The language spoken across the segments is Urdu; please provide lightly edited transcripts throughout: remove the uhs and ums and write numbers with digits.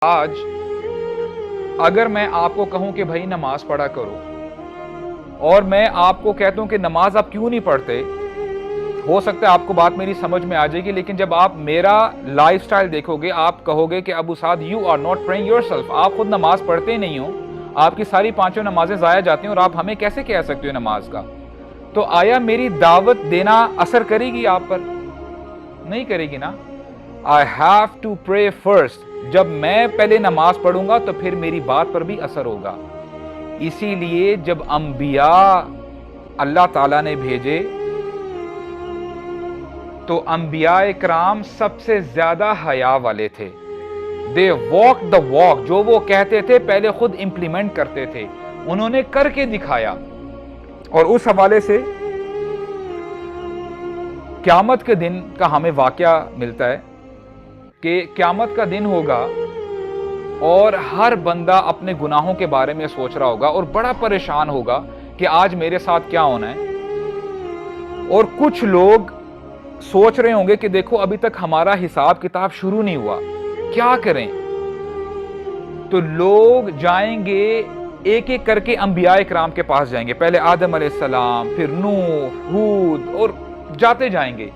آج اگر میں آپ کو کہوں کہ بھائی نماز پڑھا کرو اور میں آپ کو کہتا ہوں کہ نماز آپ کیوں نہیں پڑھتے، ہو سکتا ہے آپ کو بات میری سمجھ میں آ جائے گی، لیکن جب آپ میرا لائف سٹائل دیکھو گے آپ کہو گے کہ Abu Saad you are not praying yourself, آپ خود نماز پڑھتے ہی نہیں ہو، آپ کی ساری پانچوں نمازیں ضائع جاتی ہیں اور آپ ہمیں کیسے کہہ سکتے ہو نماز کا؟ تو آیا میری دعوت دینا اثر کرے گی آپ پر؟ نہیں کرے گی نا۔ I have to pray first، جب میں پہلے نماز پڑھوں گا تو پھر میری بات پر بھی اثر ہوگا۔ اسی لیے جب انبیاء اللہ تعالیٰ نے بھیجے تو انبیاء کرام سب سے زیادہ حیا والے تھے۔ They walk the walk، جو وہ کہتے تھے پہلے خود امپلیمنٹ کرتے تھے، انہوں نے کر کے دکھایا۔ اور اس حوالے سے قیامت کے دن کا ہمیں واقعہ ملتا ہے کہ قیامت کا دن ہوگا اور ہر بندہ اپنے گناہوں کے بارے میں سوچ رہا ہوگا اور بڑا پریشان ہوگا کہ آج میرے ساتھ کیا ہونا ہے۔ اور کچھ لوگ سوچ رہے ہوں گے کہ دیکھو ابھی تک ہمارا حساب کتاب شروع نہیں ہوا، کیا کریں؟ تو لوگ جائیں گے ایک ایک کر کے انبیاء کرام کے پاس جائیں گے، پہلے آدم علیہ السلام، پھر نوح، ہود، اور جاتے جائیں گے۔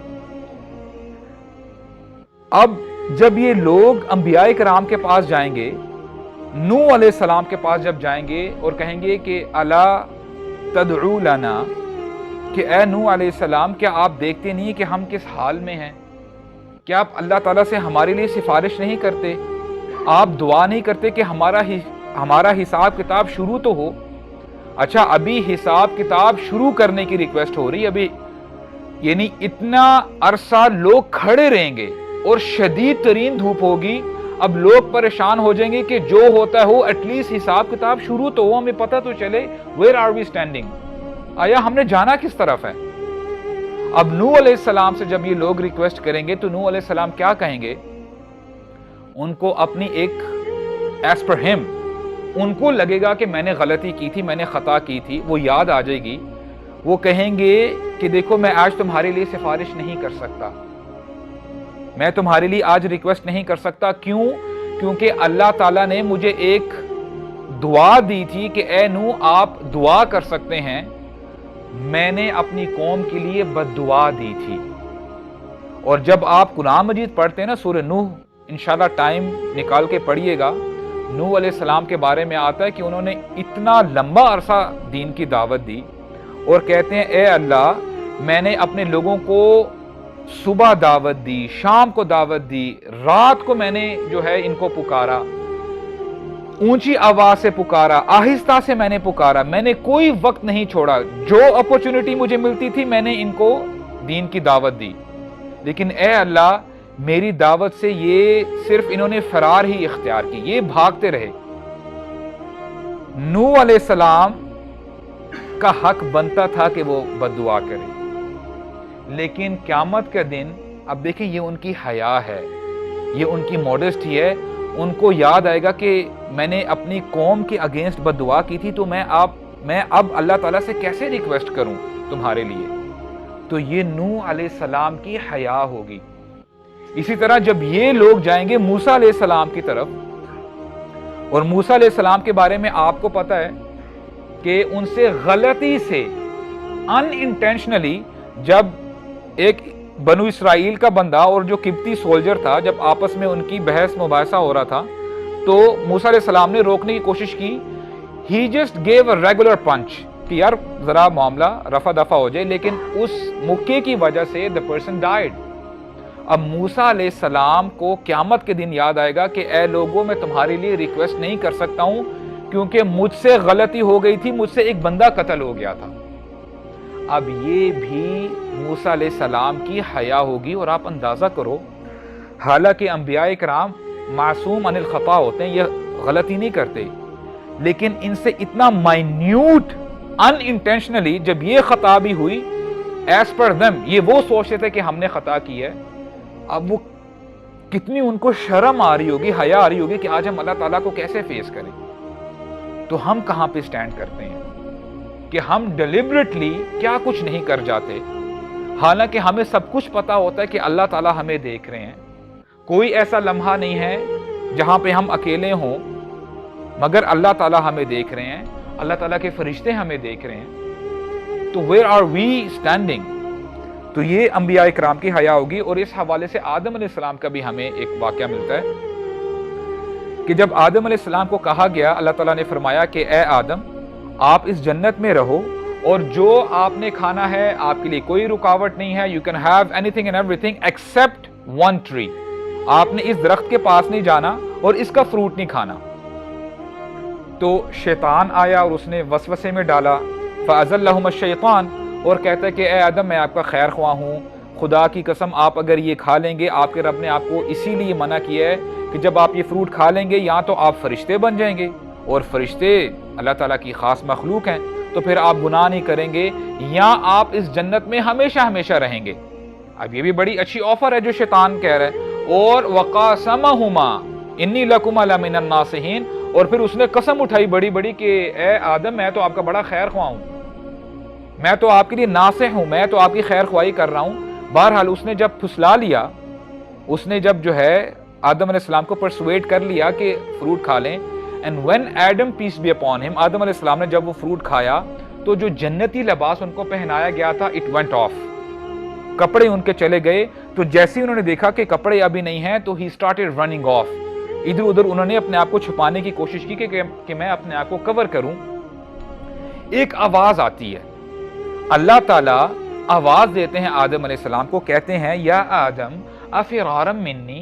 اب جب یہ لوگ انبیاء کرام کے پاس جائیں گے، نوح علیہ السلام کے پاس جب جائیں گے اور کہیں گے کہ الا تدعو لنا، کہ اے نوح علیہ السلام کیا آپ دیکھتے نہیں کہ ہم کس حال میں ہیں؟ کیا آپ اللہ تعالیٰ سے ہمارے لیے سفارش نہیں کرتے؟ آپ دعا نہیں کرتے کہ ہمارا حساب کتاب شروع تو ہو؟ اچھا ابھی حساب کتاب شروع کرنے کی ریکویسٹ ہو رہی، ابھی یعنی اتنا عرصہ لوگ کھڑے رہیں گے اور شدید ترین دھوپ ہوگی، اب لوگ پریشان ہو جائیں گے کہ جو ہوتا ہے ہو، ایٹ لیسٹ حساب کتاب شروع تو ہو، ہمیں پتہ تو چلے ویئر آر وی اسٹینڈنگ، آیا ہم نے جانا کس طرف ہے؟ اب نوح علیہ السلام سے جب یہ لوگ ریکویسٹ کریں گے تو نوح علیہ السلام کیا کہیں گے؟ ان کو اپنی ایک ایز پر ہم، ان کو لگے گا کہ میں نے غلطی کی تھی، میں نے خطا کی تھی، وہ یاد آ جائے گی، وہ کہیں گے کہ دیکھو میں آج تمہارے لیے سفارش نہیں کر سکتا، میں تمہارے لیے آج ریکویسٹ نہیں کر سکتا۔ کیوں؟ کیونکہ اللہ تعالیٰ نے مجھے ایک دعا دی تھی کہ اے نوح آپ دعا کر سکتے ہیں، میں نے اپنی قوم کے لیے بد دعا دی تھی۔ اور جب آپ قرآن مجید پڑھتے ہیں نا، سورہ نوح، انشاءاللہ ٹائم نکال کے پڑھیے گا، نوح علیہ السلام کے بارے میں آتا ہے کہ انہوں نے اتنا لمبا عرصہ دین کی دعوت دی اور کہتے ہیں اے اللہ میں نے اپنے لوگوں کو صبح دعوت دی، شام کو دعوت دی، رات کو میں نے جو ہے ان کو پکارا، اونچی آواز سے پکارا، آہستہ سے میں نے پکارا، میں نے کوئی وقت نہیں چھوڑا، جو اپورچونٹی مجھے ملتی تھی میں نے ان کو دین کی دعوت دی، لیکن اے اللہ میری دعوت سے یہ صرف انہوں نے فرار ہی اختیار کی، یہ بھاگتے رہے۔ نوح علیہ السلام کا حق بنتا تھا کہ وہ بد دعا کرے، لیکن قیامت کا دن، اب دیکھیں یہ ان کی حیا ہے، یہ ان کی ماڈسٹی ہے، ان کو یاد آئے گا کہ میں نے اپنی قوم کے اگینسٹ بد دعا کی تھی، تو میں اب اللہ تعالیٰ سے کیسے ریکویسٹ کروں تمہارے لیے؟ تو یہ نوح علیہ السلام کی حیا ہوگی۔ اسی طرح جب یہ لوگ جائیں گے موسیٰ علیہ السلام کی طرف، اور موسیٰ علیہ السلام کے بارے میں آپ کو پتہ ہے کہ ان سے غلطی سے ان انٹینشنلی جب ایک بنو اسرائیل کا بندہ اور جو قبطی سولجر تھا، جب آپس میں ان کی بحث مباحثہ ہو رہا تھا تو موسیٰ علیہ السلام نے روکنے کی کوشش کی، he just gave a regular punch کہ یار ذرا معاملہ رفع دفع ہو جائے، لیکن اس مکے کی وجہ سے the person died۔ اب موسیٰ علیہ السلام کو قیامت کے دن یاد آئے گا کہ اے لوگوں میں تمہارے لیے ریکویسٹ نہیں کر سکتا ہوں کیونکہ مجھ سے غلطی ہو گئی تھی، مجھ سے ایک بندہ قتل ہو گیا تھا۔ اب یہ بھی موسیٰ علیہ السلام کی حیا ہوگی، اور آپ اندازہ کرو حالانکہ انبیاء کرام معصوم عن الخطا ہوتے ہیں، یہ غلطی نہیں کرتے، لیکن ان سے اتنا مائنیوٹ ان انٹینشنلی جب یہ خطا بھی ہوئی ایز پر دم، یہ وہ سوچتے تھے کہ ہم نے خطا کی ہے، اب وہ کتنی ان کو شرم آ رہی ہوگی، حیا آ رہی ہوگی کہ آج ہم اللہ تعالیٰ کو کیسے فیس کریں۔ تو ہم کہاں پہ سٹینڈ کرتے ہیں کہ ہم ڈیلیبریٹلی کیا کچھ نہیں کر جاتے، حالانکہ ہمیں سب کچھ پتا ہوتا ہے کہ اللہ تعالیٰ ہمیں دیکھ رہے ہیں۔ کوئی ایسا لمحہ نہیں ہے جہاں پہ ہم اکیلے ہوں مگر اللہ تعالیٰ ہمیں دیکھ رہے ہیں, اللہ تعالیٰ کے فرشتے ہمیں دیکھ رہے ہیں, تو where are we standing؟ تو یہ انبیاء کرام کی حیا ہوگی. اور اس حوالے سے آدم علیہ السلام کا بھی ہمیں ایک واقعہ ملتا ہے کہ جب آدم علیہ السلام کو کہا گیا, اللہ تعالیٰ نے فرمایا کہ اے آدم آپ اس جنت میں رہو اور جو آپ نے کھانا ہے آپ کے لیے کوئی رکاوٹ نہیں ہے, you can have anything and everything except one tree. آپ نے اس درخت کے پاس نہیں جانا اور اس کا فروٹ نہیں کھانا. تو شیطان آیا اور اس نے وسوسے میں ڈالا, فَأَزَلَّهُمَ الشَّيْطَانُ, اور کہتا ہے کہ اے آدم میں آپ کا خیر خواہ ہوں, خدا کی قسم آپ اگر یہ کھا لیں گے, آپ کے رب نے آپ کو اسی لیے منع کیا ہے کہ جب آپ یہ فروٹ کھا لیں گے یا تو آپ فرشتے بن جائیں گے, اور فرشتے اللہ تعالیٰ کی خاص مخلوق ہیں, تو پھر آپ گناہ نہیں کریں گے, یا آپ اس جنت میں ہمیشہ ہمیشہ رہیں گے. اب یہ بھی بڑی اچھی آفر ہے جو شیطان کہہ رہا ہے. اور وَقَاسَمَهُمَا إِنِّي لَكُمَا لَمِنَ النَّاصِحِينَ, اور پھر اس نے قسم اٹھائی بڑی بڑی کہ اے آدم میں تو آپ کا بڑا خیر خواہ ہوں, میں تو آپ کے لیے ناصح ہوں, میں تو آپ کی خیر خواہی کر رہا ہوں. بہرحال اس نے جب پھسلا لیا, اس نے جب جو ہے آدم علیہ السلام کو پرسویٹ کر لیا کہ فروٹ کھا لیں, and when Adam peace be upon him, آدم علیہ السلام نے جب وہ فروٹ کھایا تو جو جنتی لباس ان کو پہنایا گیا تھا it went off, کپڑے ان کے چلے گئے. تو جیسے انہوں نے دیکھا کہ کپڑے ابھی نہیں ہیں تو he started running off, ادھر ادھر انہوں نے اپنے آپ کو چھپانے کی کوشش کی کہ میں اپنے آپ کو کور کروں. ایک آواز آتی ہے, اللہ تعالیٰ آواز دیتے ہیں آدم علیہ السلام کو, کہتے ہیں یا آدم افرارم منی,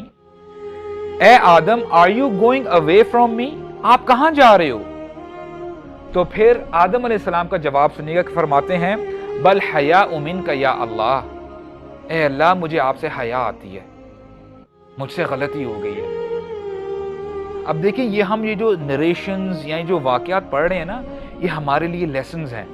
اے آدم are you going away from me, آپ کہاں جا رہے ہو؟ تو پھر آدم علیہ السلام کا جواب سنیے گا کہ فرماتے ہیں بل حیاء منک یا اللہ, اے اللہ مجھے آپ سے حیا آتی ہے, مجھ سے غلطی ہو گئی ہے. اب دیکھیں یہ ہم یہ جو نریشنز یا جو واقعات پڑھ رہے ہیں نا, یہ ہمارے لیے لیسنز ہیں.